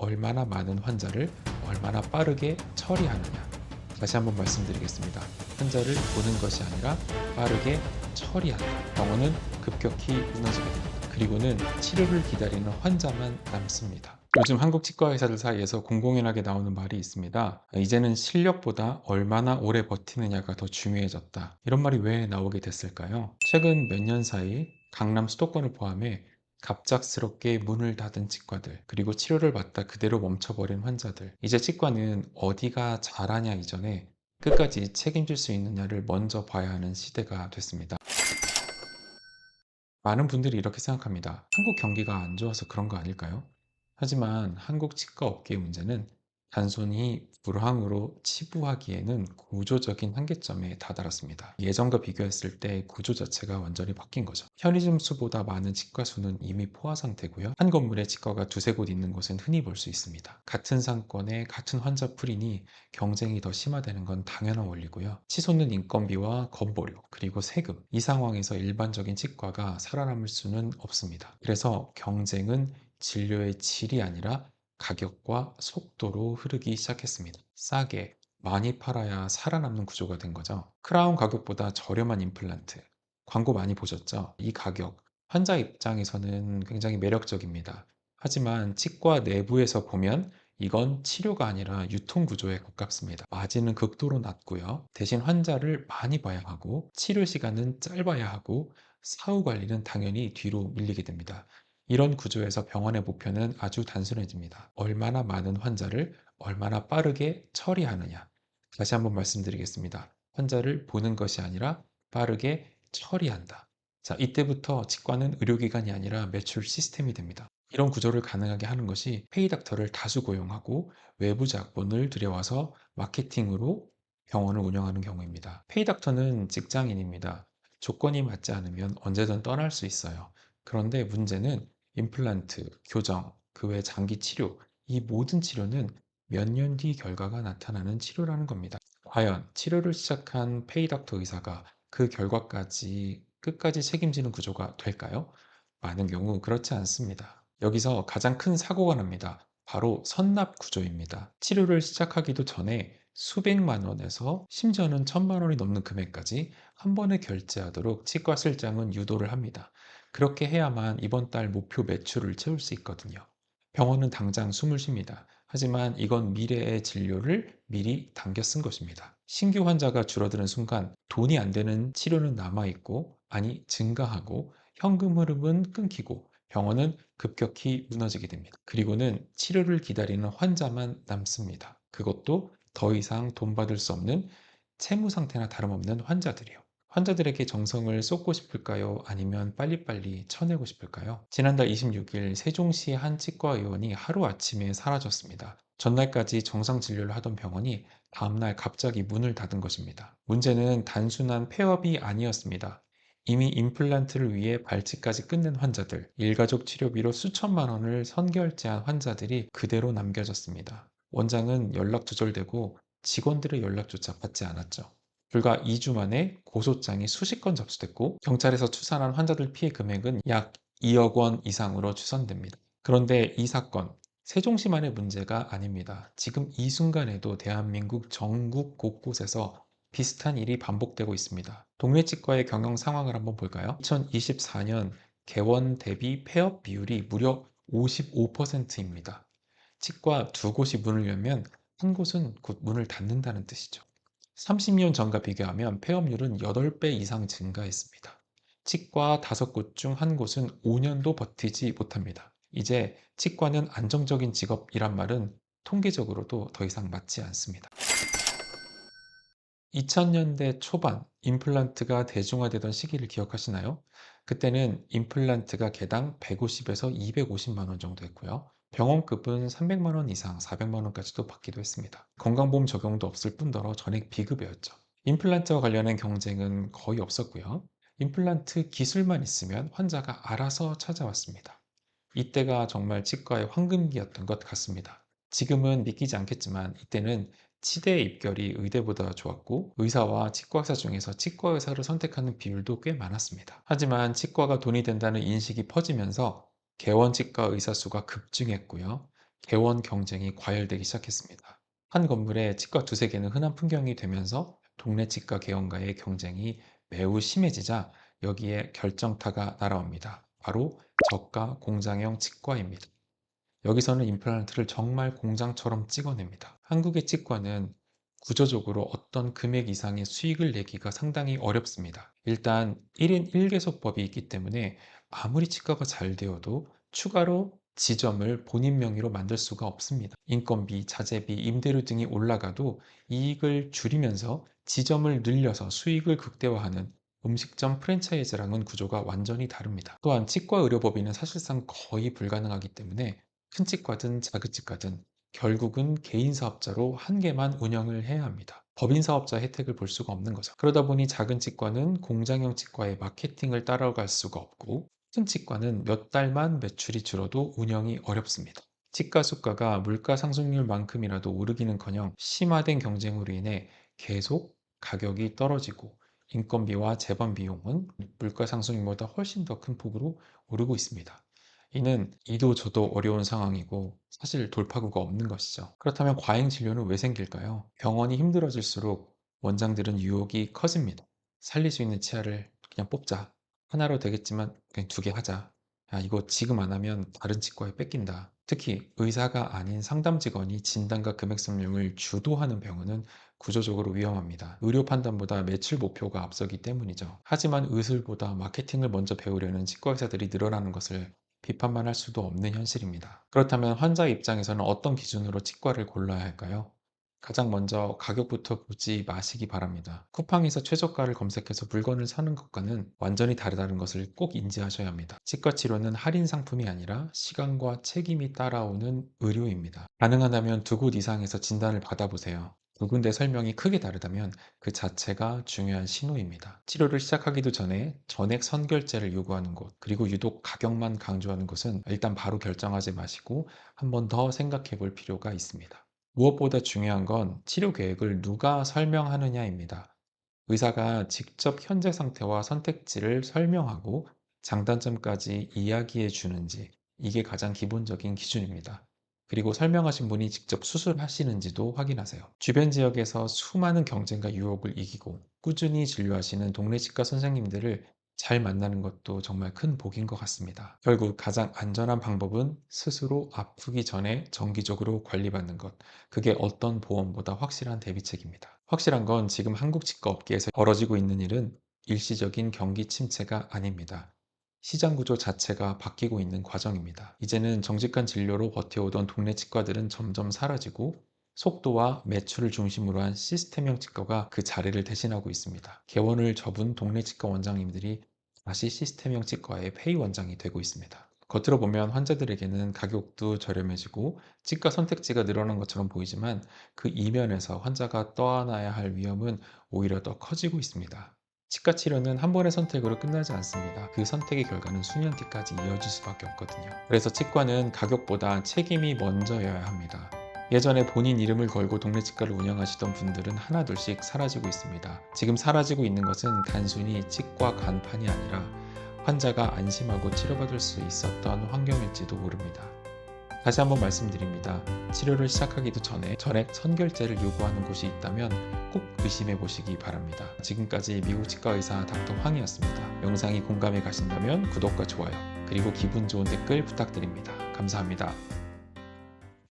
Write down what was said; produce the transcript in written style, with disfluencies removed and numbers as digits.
얼마나 많은 환자를 얼마나 빠르게 처리하느냐. 다시 한번 말씀드리겠습니다. 환자를 보는 것이 아니라 빠르게 처리한다. 병원은 급격히 무너지게 됩니다. 그리고는 치료를 기다리는 환자만 남습니다. 요즘 한국 치과 의사들 사이에서 공공연하게 나오는 말이 있습니다. 이제는 실력보다 얼마나 오래 버티느냐가 더 중요해졌다. 이런 말이 왜 나오게 됐을까요? 최근 몇 년 사이 강남 수도권을 포함해 갑작스럽게 문을 닫은 치과들, 그리고 치료를 받다 그대로 멈춰버린 환자들. 이제 치과는 어디가 잘하냐 이전에 끝까지 책임질 수 있느냐를 먼저 봐야 하는 시대가 됐습니다. 많은 분들이 이렇게 생각합니다. 한국 경기가 안 좋아서 그런 거 아닐까요? 하지만 한국 치과 업계의 문제는 단순히 불황으로 치부하기에는 구조적인 한계점에 다다랐습니다. 예전과 비교했을 때 구조 자체가 완전히 바뀐 거죠. 편의점 수보다 많은 치과 수는 이미 포화 상태고요. 한 건물에 치과가 두세 곳 있는 곳은 흔히 볼 수 있습니다. 같은 상권에 같은 환자 풀이니 경쟁이 더 심화되는 건 당연한 원리고요. 치솟는 인건비와 건보료, 그리고 세금, 이 상황에서 일반적인 치과가 살아남을 수는 없습니다. 그래서 경쟁은 진료의 질이 아니라 가격과 속도로 흐르기 시작했습니다. 싸게, 많이 팔아야 살아남는 구조가 된 거죠. 크라운 가격보다 저렴한 임플란트. 광고 많이 보셨죠? 이 가격, 환자 입장에서는 굉장히 매력적입니다. 하지만 치과 내부에서 보면 이건 치료가 아니라 유통 구조에 가깝습니다. 마진은 극도로 낮고요. 대신 환자를 많이 봐야 하고, 치료 시간은 짧아야 하고, 사후 관리는 당연히 뒤로 밀리게 됩니다. 이런 구조에서 병원의 목표는 아주 단순해집니다. 얼마나 많은 환자를 얼마나 빠르게 처리하느냐. 다시 한번 말씀드리겠습니다. 환자를 보는 것이 아니라 빠르게 처리한다. 자, 이때부터 치과는 의료기관이 아니라 매출 시스템이 됩니다. 이런 구조를 가능하게 하는 것이 페이닥터를 다수 고용하고 외부 자본을 들여와서 마케팅으로 병원을 운영하는 경우입니다. 페이닥터는 직장인입니다. 조건이 맞지 않으면 언제든 떠날 수 있어요. 그런데 문제는 임플란트, 교정, 그 외 장기 치료, 이 모든 치료는 몇 년 뒤 결과가 나타나는 치료라는 겁니다. 과연 치료를 시작한 페이닥터 의사가 그 결과까지 끝까지 책임지는 구조가 될까요? 많은 경우 그렇지 않습니다. 여기서 가장 큰 사고가 납니다. 바로 선납 구조입니다. 치료를 시작하기도 전에 수백만 원에서 심지어는 천만 원이 넘는 금액까지 한 번에 결제하도록 치과 실장은 유도를 합니다. 그렇게 해야만 이번 달 목표 매출을 채울 수 있거든요. 병원은 당장 숨을 쉽니다. 하지만 이건 미래의 진료를 미리 당겨 쓴 것입니다. 신규 환자가 줄어드는 순간 돈이 안 되는 치료는 남아있고, 아니 증가하고, 현금 흐름은 끊기고 병원은 급격히 무너지게 됩니다. 그리고는 치료를 기다리는 환자만 남습니다. 그것도 더 이상 돈 받을 수 없는 채무 상태나 다름없는 환자들이요. 환자들에게 정성을 쏟고 싶을까요? 아니면 빨리빨리 쳐내고 싶을까요? 지난달 26일 세종시 한 치과 의원이 하루아침에 사라졌습니다. 전날까지 정상 진료를 하던 병원이 다음날 갑자기 문을 닫은 것입니다. 문제는 단순한 폐업이 아니었습니다. 이미 임플란트를 위해 발치까지 끝낸 환자들, 일가족 치료비로 수천만 원을 선결제한 환자들이 그대로 남겨졌습니다. 원장은 연락 두절되고 직원들의 연락조차 받지 않았죠. 불과 2주 만에 고소장이 수십 건 접수됐고, 경찰에서 추산한 환자들 피해 금액은 약 2억 원 이상으로 추산됩니다. 그런데 이 사건, 세종시만의 문제가 아닙니다. 지금 이 순간에도 대한민국 전국 곳곳에서 비슷한 일이 반복되고 있습니다. 동네 치과의 경영 상황을 한번 볼까요? 2024년 개원 대비 폐업 비율이 무려 55%입니다. 치과 두 곳이 문을 열면 한 곳은 곧 문을 닫는다는 뜻이죠. 30년 전과 비교하면 폐업률은 8배 이상 증가했습니다. 치과 5곳 중 한 곳은 5년도 버티지 못합니다. 이제 치과는 안정적인 직업이란 말은 통계적으로도 더 이상 맞지 않습니다. 2000년대 초반 임플란트가 대중화되던 시기를 기억하시나요? 그때는 임플란트가 개당 150에서 250만 원 정도 했고요. 병원급은 300만 원 이상, 400만 원까지도 받기도 했습니다. 건강보험 적용도 없을 뿐더러 전액 비급여였죠. 임플란트와 관련된 경쟁은 거의 없었고요. 임플란트 기술만 있으면 환자가 알아서 찾아왔습니다. 이때가 정말 치과의 황금기였던 것 같습니다. 지금은 믿기지 않겠지만 이때는 치대 입결이 의대보다 좋았고, 의사와 치과의사 중에서 치과의사를 선택하는 비율도 꽤 많았습니다. 하지만 치과가 돈이 된다는 인식이 퍼지면서 개원치과 의사 수가 급증했고요. 개원 경쟁이 과열되기 시작했습니다. 한 건물에 치과 두세 개는 흔한 풍경이 되면서 동네 치과 개원가의 경쟁이 매우 심해지자 여기에 결정타가 날아옵니다. 바로 저가 공장형 치과입니다. 여기서는 임플란트를 정말 공장처럼 찍어냅니다. 한국의 치과는 구조적으로 어떤 금액 이상의 수익을 내기가 상당히 어렵습니다. 일단 1인 1개소법이 있기 때문에 아무리 치과가 잘 되어도 추가로 지점을 본인 명의로 만들 수가 없습니다. 인건비, 자재비, 임대료 등이 올라가도 이익을 줄이면서 지점을 늘려서 수익을 극대화하는 음식점 프랜차이즈랑은 구조가 완전히 다릅니다. 또한 치과 의료법인은 사실상 거의 불가능하기 때문에 큰 치과든 작은 치과든 결국은 개인 사업자로 한 개만 운영을 해야 합니다. 법인 사업자 혜택을 볼 수가 없는 거죠. 그러다 보니 작은 치과는 공장형 치과의 마케팅을 따라갈 수가 없고 큰 치과는 몇 달만 매출이 줄어도 운영이 어렵습니다. 치과 수가가 물가 상승률만큼이라도 오르기는커녕 심화된 경쟁으로 인해 계속 가격이 떨어지고 인건비와 재반 비용은 물가 상승률보다 훨씬 더 큰 폭으로 오르고 있습니다. 이는 이도 저도 어려운 상황이고 사실 돌파구가 없는 것이죠. 그렇다면 과잉 진료는 왜 생길까요? 병원이 힘들어질수록 원장들은 유혹이 커집니다. 살릴 수 있는 치아를 그냥 뽑자. 하나로 되겠지만 그냥 두 개 하자. 야, 이거 지금 안 하면 다른 치과에 뺏긴다. 특히 의사가 아닌 상담 직원이 진단과 금액 설명을 주도하는 병원은 구조적으로 위험합니다. 의료 판단보다 매출 목표가 앞서기 때문이죠. 하지만 의술보다 마케팅을 먼저 배우려는 치과 의사들이 늘어나는 것을 비판만 할 수도 없는 현실입니다. 그렇다면 환자 입장에서는 어떤 기준으로 치과를 골라야 할까요? 가장 먼저 가격부터 보지 마시기 바랍니다. 쿠팡에서 최저가를 검색해서 물건을 사는 것과는 완전히 다르다는 것을 꼭 인지하셔야 합니다. 치과 치료는 할인 상품이 아니라 시간과 책임이 따라오는 의료입니다. 가능하다면 두 곳 이상에서 진단을 받아보세요. 두 군데 설명이 크게 다르다면 그 자체가 중요한 신호입니다. 치료를 시작하기도 전에 전액 선결제를 요구하는 곳, 그리고 유독 가격만 강조하는 곳은 일단 바로 결정하지 마시고 한 번 더 생각해 볼 필요가 있습니다. 무엇보다 중요한 건 치료 계획을 누가 설명하느냐입니다. 의사가 직접 현재 상태와 선택지를 설명하고 장단점까지 이야기해 주는지, 이게 가장 기본적인 기준입니다. 그리고 설명하신 분이 직접 수술하시는지도 확인하세요. 주변 지역에서 수많은 경쟁과 유혹을 이기고 꾸준히 진료하시는 동네 치과 선생님들을 잘 만나는 것도 정말 큰 복인 것 같습니다. 결국 가장 안전한 방법은 스스로 아프기 전에 정기적으로 관리받는 것. 그게 어떤 보험보다 확실한 대비책입니다. 확실한 건 지금 한국 치과 업계에서 벌어지고 있는 일은 일시적인 경기 침체가 아닙니다. 시장 구조 자체가 바뀌고 있는 과정입니다. 이제는 정직한 진료로 버텨오던 동네 치과들은 점점 사라지고 속도와 매출을 중심으로 한 시스템형 치과가 그 자리를 대신하고 있습니다. 개원을 접은 동네 치과 원장님들이 다시 시스템형 치과의 폐위 원장이 되고 있습니다. 겉으로 보면 환자들에게는 가격도 저렴해지고 치과 선택지가 늘어난 것처럼 보이지만 그 이면에서 환자가 떠안아야 할 위험은 오히려 더 커지고 있습니다. 치과 치료는 한 번의 선택으로 끝나지 않습니다. 그 선택의 결과는 수년 뒤까지 이어질 수밖에 없거든요. 그래서 치과는 가격보다 책임이 먼저여야 합니다. 예전에 본인 이름을 걸고 동네 치과를 운영하시던 분들은 하나둘씩 사라지고 있습니다. 지금 사라지고 있는 것은 단순히 치과 간판이 아니라 환자가 안심하고 치료받을 수 있었던 환경일지도 모릅니다. 다시 한번 말씀드립니다. 치료를 시작하기도 전에 전액 선결제를 요구하는 곳이 있다면 꼭 의심해 보시기 바랍니다. 지금까지 미국 치과 의사 닥터 황이었습니다. 영상이 공감이 가신다면 구독과 좋아요, 그리고 기분 좋은 댓글 부탁드립니다. 감사합니다.